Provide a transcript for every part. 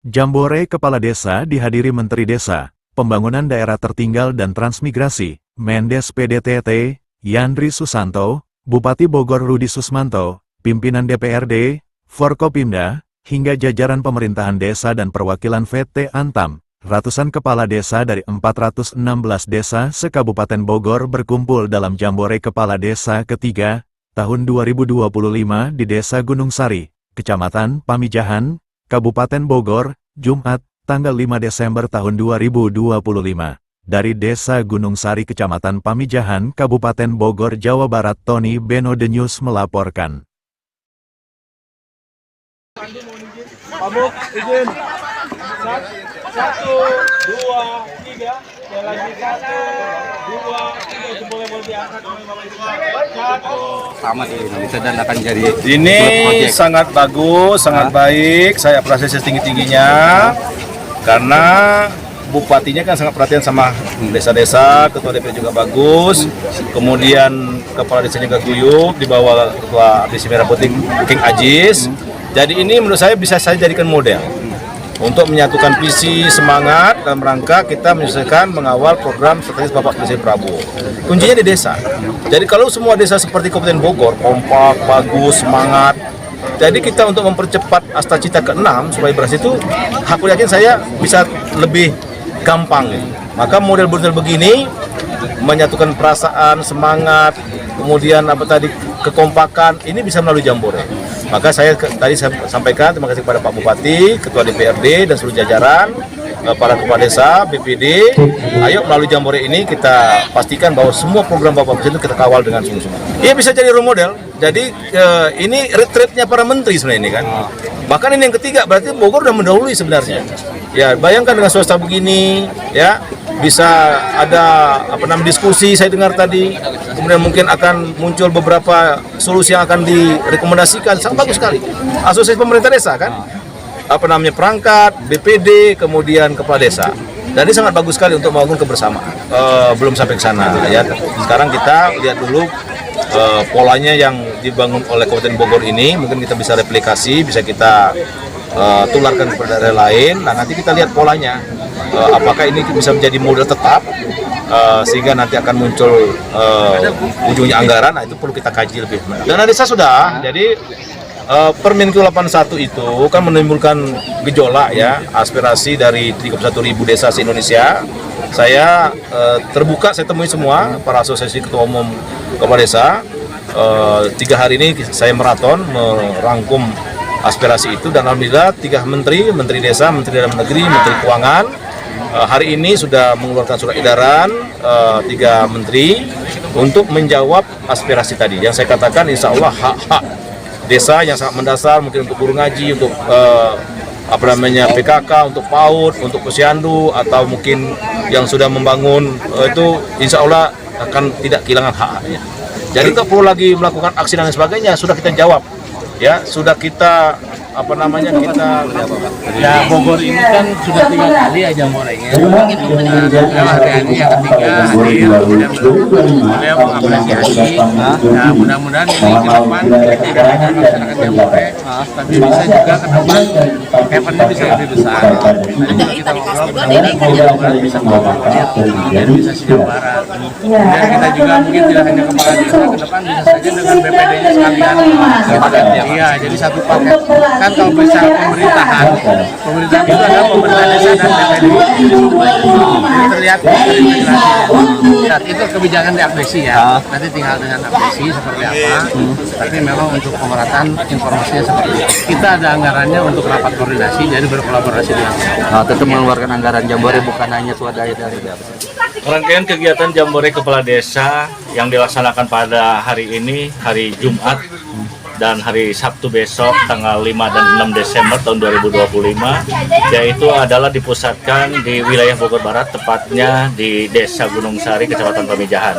Jambore Kepala Desa dihadiri Menteri Desa, Pembangunan Daerah Tertinggal dan Transmigrasi, Mendes PDTT, Yandri Susanto, Bupati Bogor Rudi Susmanto, pimpinan DPRD, Forkopimda, hingga jajaran pemerintahan desa dan perwakilan VT Antam. Ratusan kepala desa dari 416 desa se-Kabupaten Bogor berkumpul dalam Jambore Kepala Desa ketiga, tahun 2025 di Desa Gunung Sari, Kecamatan Pamijahan, Kabupaten Bogor, Jumat, tanggal 5 Desember tahun 2025. Dari Desa Gunung Sari, Kecamatan Pamijahan, Kabupaten Bogor, Jawa Barat, Tony Beno The News melaporkan. Pamuk, izin. 1, 2, 3. Saya lagi 1, 2, 3. Itu boleh diangkat oleh Bapak Ibu. 1. Sama di Indonesia dan akan jadi Ini sangat bagus, sangat baik. Saya apresiasi setinggi-tingginya karena bupatinya kan sangat perhatian sama desa-desa, ketua DPR juga bagus, kemudian kepala desanya juga guyup di bawah ketua Desa Merah Putih King Ajis. Jadi ini menurut saya bisa saya jadikan model untuk menyatukan visi semangat dalam rangka kita menyelesaikan mengawal program strategis Bapak Presiden Prabowo. Kuncinya di desa. Jadi kalau semua desa seperti Kabupaten Bogor kompak, bagus, semangat. Jadi kita untuk mempercepat Asta Cita ke-6 supaya berhasil itu, aku yakin saya bisa lebih gampang. Maka model-model begini menyatukan perasaan, semangat, kemudian kekompakan ini bisa melalui Jambore. Maka saya tadi sampaikan terima kasih kepada Pak Bupati, Ketua DPRD dan seluruh jajaran, para kepala desa, BPD. Ayo melalui Jambore ini kita pastikan bahwa semua program Bapak Presiden itu kita kawal dengan sungguh-sungguh. Iya bisa jadi role model. Jadi ini retreatnya para menteri sebenarnya ini kan. Bahkan ini yang ketiga berarti Bogor sudah mendahului sebenarnya. Ya bayangkan dengan swasta begini, ya bisa ada diskusi saya dengar tadi, kemudian mungkin akan muncul beberapa solusi yang akan direkomendasikan, sangat bagus sekali. Asosiasi pemerintah desa kan, perangkat, BPD, kemudian kepala desa. Dan ini sangat bagus sekali untuk membangun kebersamaan. Belum sampai ke sana ya. Sekarang kita lihat dulu polanya yang dibangun oleh Kabupaten Bogor ini, mungkin kita bisa replikasi, bisa kita tularkan kepada daerah lain. Nah nanti kita lihat polanya, apakah ini bisa menjadi model tetap sehingga nanti akan muncul ujungnya anggaran. Nah itu perlu kita kaji lebih. Dana desa sudah, jadi Permenkyu 81 itu kan menimbulkan gejolak ya, aspirasi dari 31.000 desa se-Indonesia. Saya terbuka, saya temui semua para asosiasi ketua umum kepala desa. 3 hari ini saya maraton merangkum aspirasi itu dan alhamdulillah 3 menteri desa, menteri dalam negeri, menteri keuangan hari ini sudah mengeluarkan surat edaran 3 menteri untuk menjawab aspirasi tadi yang saya katakan insya Allah hak-hak desa yang sangat mendasar, mungkin untuk guru ngaji, untuk PKK, untuk PAUD, untuk posyandu atau mungkin yang sudah membangun itu insya Allah akan tidak kehilangan hak-haknya. Jadi tak perlu lagi melakukan aksi dan sebagainya, sudah kita jawab. Ya, sudah kita ya Bogor ini kan sudah 3 kali ya Jambore-nya. Hari yang ketiga hadir, kemudian beliau mengapresiasi. Nah mudah-mudahan ini ke depan tidak hanya melaksanakan Jambore, tapi bisa juga ke depan eventnya bisa lebih besar. Tadi juga kita ngobrol mudah-mudahan Jambore bisa menjadi bisa Jawa Barat. Kemudian kita juga mungkin tidak hanya kepala desa, ke depan bisa saja dengan BPD-nya sekalian. Iya, jadi satu paket. Kan kalau bicara pemerintahan itu adalah pemerintah desa dan BPD terlihat dari penjelasannya. Saat itu kebijakan diapresi ya, nanti tinggal dengan apresi seperti apa. Tapi memang untuk pemerataan informasinya seperti itu. Kita ada anggarannya untuk rapat koordinasi, jadi berkolaborasi dengan tetap mengeluarkan anggaran Jambore bukan hanya swadaya dari Rangkaian kegiatan Jambore Kepala Desa yang dilaksanakan pada hari ini, hari Jumat, dan hari Sabtu besok tanggal 5 dan 6 Desember tahun 2025, yaitu adalah dipusatkan di wilayah Bogor Barat, tepatnya di Desa Gunung Sari, Kecamatan Pamijahan.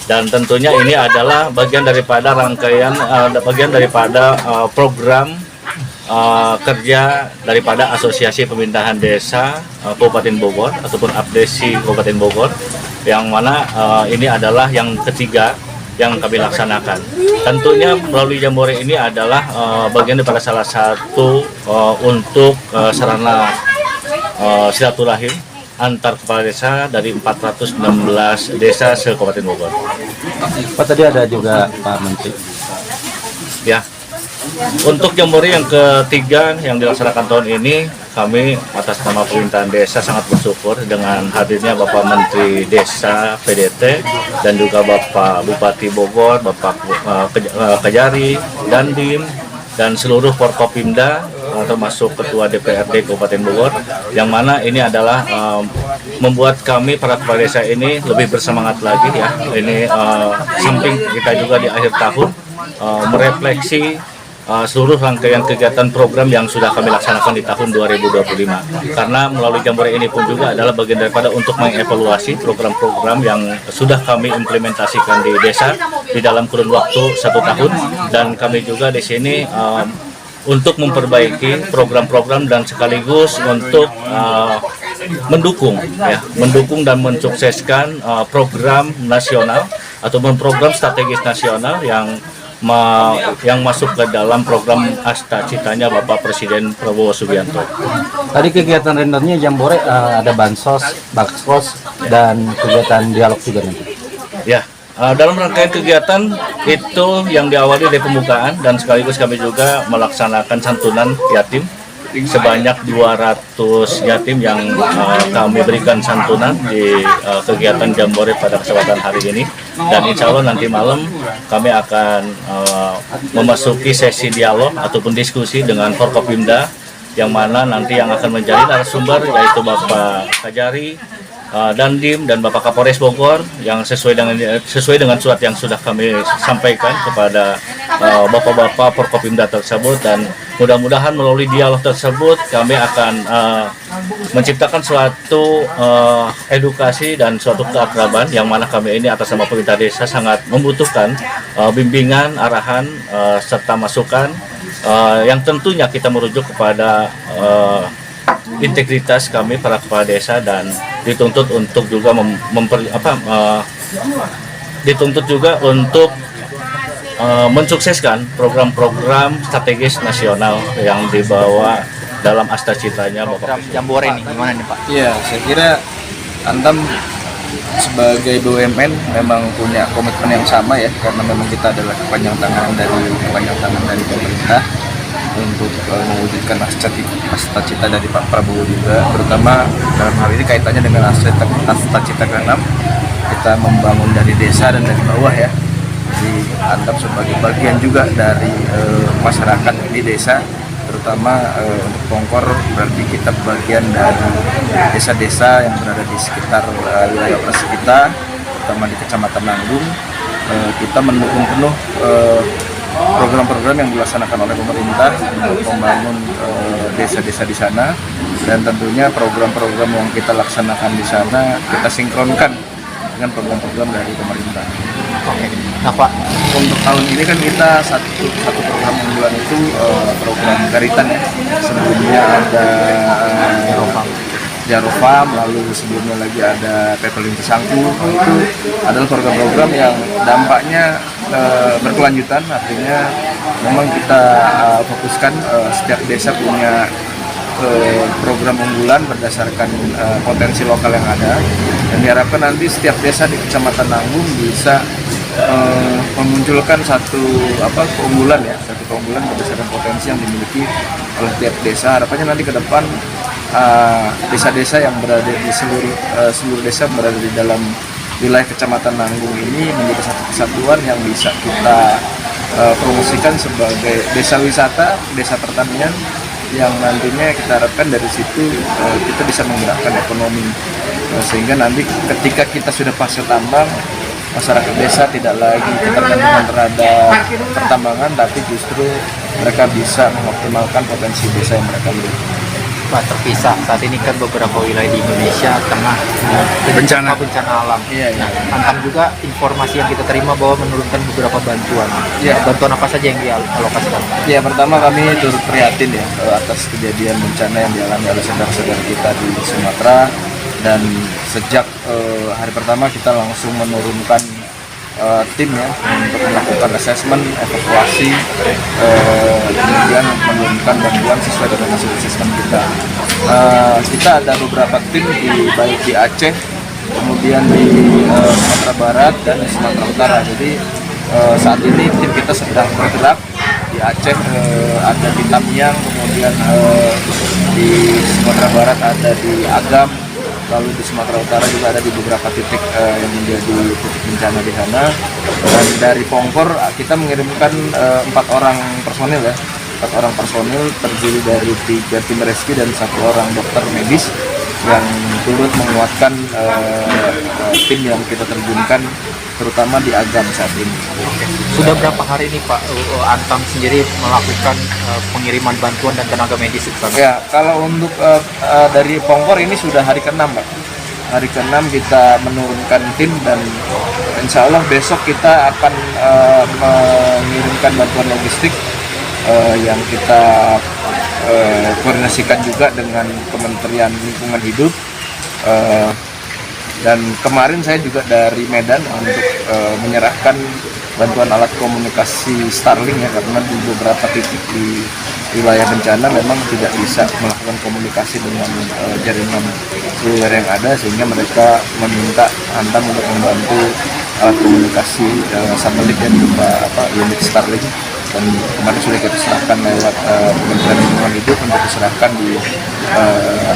Dan tentunya ini adalah bagian daripada program kerja daripada Asosiasi Pemerintahan Desa Kabupaten Bogor ataupun APDESI Kabupaten Bogor, yang mana ini adalah yang ketiga yang kami laksanakan. Tentunya melalui Jambore ini adalah bagian daripada salah satu untuk sarana silaturahim antar kepala desa dari 416 desa se-Kabupaten Bogor. Pak, tadi ada juga Pak Menteri. Ya, untuk Jambore yang ketiga yang dilaksanakan tahun ini, kami atas nama pemerintahan desa sangat bersyukur dengan hadirnya Bapak Menteri Desa PDT dan juga Bapak Bupati Bogor, Bapak Kejari, Dandim, dan seluruh Forkopimda termasuk Ketua DPRD Kabupaten Bogor, yang mana ini adalah membuat kami para kepala desa ini lebih bersemangat lagi ya. Ini samping kita juga di akhir tahun merefleksi seluruh rangkaian kegiatan program yang sudah kami laksanakan di tahun 2025. Karena melalui Jambore ini pun juga adalah bagian daripada untuk mengevaluasi program-program yang sudah kami implementasikan di desa di dalam kurun waktu 1 tahun, dan kami juga di sini untuk memperbaiki program-program dan sekaligus untuk mendukung dan mensukseskan program nasional ataupun program strategis nasional yang masuk ke dalam program Asta Citanya Bapak Presiden Prabowo Subianto. Tadi kegiatan rendernya Jambore ada bansos, baksos, dan kegiatan dialog juga nanti. Ya, dalam rangkaian kegiatan itu yang diawali dari pembukaan dan sekaligus kami juga melaksanakan santunan yatim sebanyak 200 yatim yang kami berikan santunan di kegiatan Jambore pada kesempatan hari ini, dan insya Allah nanti malam kami akan memasuki sesi dialog ataupun diskusi dengan Forkopimda, yang mana nanti yang akan menjadi narasumber yaitu Bapak Kajari, Dandim, dan Bapak Kapolres Bogor, yang sesuai dengan surat yang sudah kami sampaikan kepada bapak-bapak Forkopimda tersebut, dan mudah-mudahan melalui dialog tersebut kami akan menciptakan suatu edukasi dan suatu keakraban, yang mana kami ini atas nama pemerintah desa sangat membutuhkan bimbingan, arahan, serta masukan yang tentunya kita merujuk kepada integritas kami para kepala desa, dan dituntut untuk juga dituntut juga untuk mensukseskan program-program strategis nasional yang dibawa dalam Asta Citanya Bapak Jambore ini gimana nih Pak? Iya, saya kira Antam sebagai BUMN memang punya komitmen yang sama ya, karena memang kita adalah kepanjang tangan dari pemerintah untuk mewujudkan Asta Cita dari Pak Prabowo juga, terutama dalam hal ini kaitannya dengan Asta Cita ke-6, kita membangun dari desa dan dari bawah ya. Jadi Antam sebagai bagian juga dari masyarakat di desa, terutama untuk Pongkor berarti kita bagian dari desa-desa yang berada di sekitar wilayah operasi kita, terutama di Kecamatan Nanggung. Kita mendukung penuh program-program yang dilaksanakan oleh pemerintah untuk membangun desa-desa di sana, dan tentunya program-program yang kita laksanakan di sana kita sinkronkan dengan program-program dari pemerintah. Oke. Nah Pak, untuk tahun ini kan kita satu program unggulan itu program Garitan ya. Sebelumnya ada Jarofam, lalu sebelumnya lagi ada Pepelin Tesangku. Itu adalah program-program yang dampaknya berkelanjutan, artinya memang kita fokuskan setiap desa punya program unggulan berdasarkan potensi lokal yang ada, dan diharapkan nanti setiap desa di Kecamatan Nanggung bisa memunculkan satu keunggulan berdasarkan potensi yang dimiliki oleh tiap desa. Harapannya nanti ke depan desa-desa yang berada di seluruh desa berada di dalam wilayah Kecamatan Nanggung ini menjadi satu kesatuan yang bisa kita promosikan sebagai desa wisata, desa pertanian, yang nantinya kita harapkan dari situ kita bisa menggerakkan ekonomi, sehingga nanti ketika kita sudah pasca tambang, masyarakat desa tidak lagi ketergantungan terhadap pertambangan, tapi justru mereka bisa mengoptimalkan potensi desa yang mereka miliki. Pak, terpisah saat ini kan beberapa wilayah di Indonesia tengah bencana alam. Iya. Nah, Antam juga informasi yang kita terima bahwa menurunkan beberapa bantuan. Iya. Bantuan apa saja yang dialokasikan? Ya, pertama kami turut prihatin ya atas kejadian bencana yang dialami oleh saudara-saudara kita di Sumatera, dan sejak hari pertama kita langsung menurunkan tim ya untuk melakukan asesmen, evakuasi, kemudian menurunkan bantuan sesuai dengan hasil asesmen kita. Kita ada beberapa tim baik di Aceh, kemudian di Sumatera Barat dan di Sumatera Utara. Jadi saat ini tim kita sedang bergerak di Aceh, ada di Tamiang, kemudian di Sumatera Barat ada di Agam, lalu di Sumatera Utara juga ada di beberapa titik yang menjadi titik bencana di sana. Dan dari Pongkor kita mengirimkan 4 orang personil ya, 4 orang personil terdiri dari 3 tim rescue dan 1 orang dokter medis yang turut menguatkan tim yang kita terjunkan terutama di Agam saat ini. Sudah berapa hari ini Pak Antam sendiri melakukan pengiriman bantuan dan tenaga medis itu Pak? Ya, kalau untuk dari Pongkor ini sudah hari ke-6 Pak. Hari ke-6 kita menurunkan tim dan insya Allah besok kita akan mengirimkan bantuan logistik yang kita koordinasikan juga dengan Kementerian Lingkungan Hidup. Dan kemarin saya juga dari Medan untuk menyerahkan bantuan alat komunikasi Starlink ya, karena di beberapa titik di wilayah bencana memang tidak bisa melakukan komunikasi dengan jaringan seluler yang ada, sehingga mereka meminta Antam untuk membantu alat komunikasi satelit yang berupa unit Starlink, dan kemarin sudah kita serahkan lewat Kementerian Lingkungan Hidup untuk diserahkan di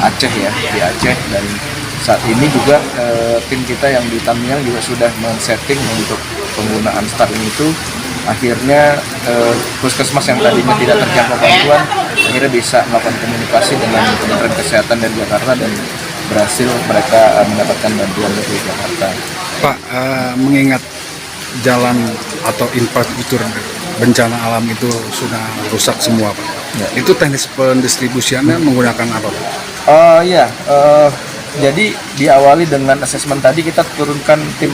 Aceh ya, di Aceh. Dan saat ini juga tim kita yang di Tamiang juga sudah men-setting untuk penggunaan Starlink itu. Akhirnya puskesmas yang tadinya tidak terjangkau bantuan akhirnya bisa melakukan komunikasi dengan Kementerian Kesehatan dari Jakarta dan berhasil mereka mendapatkan bantuan dari Jakarta. Pak, mengingat jalan atau infrastruktur bencana alam itu sudah rusak semua Pak. Ya. Itu teknis pendistribusiannya menggunakan apa Pak? Jadi diawali dengan asesmen tadi, kita turunkan tim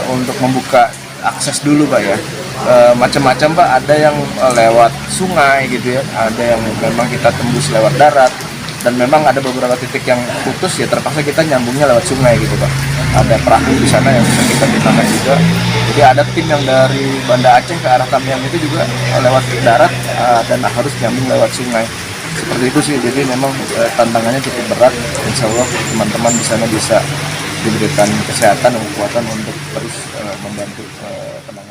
untuk membuka akses dulu Pak ya. Macam-macam Pak, ada yang lewat sungai gitu ya, ada yang memang kita tembus lewat darat, dan memang ada beberapa titik yang putus ya terpaksa kita nyambungnya lewat sungai gitu Pak. Ada perahu di sana yang bisa kita gunakan juga. Jadi ada tim yang dari Banda Aceh ke arah Tamiang itu juga lewat darat dan harus nyambung lewat sungai. Seperti itu sih, jadi memang tantangannya cukup berat. Insya Allah teman-teman di sana bisa diberikan kesehatan dan kekuatan untuk terus membantu penanganan.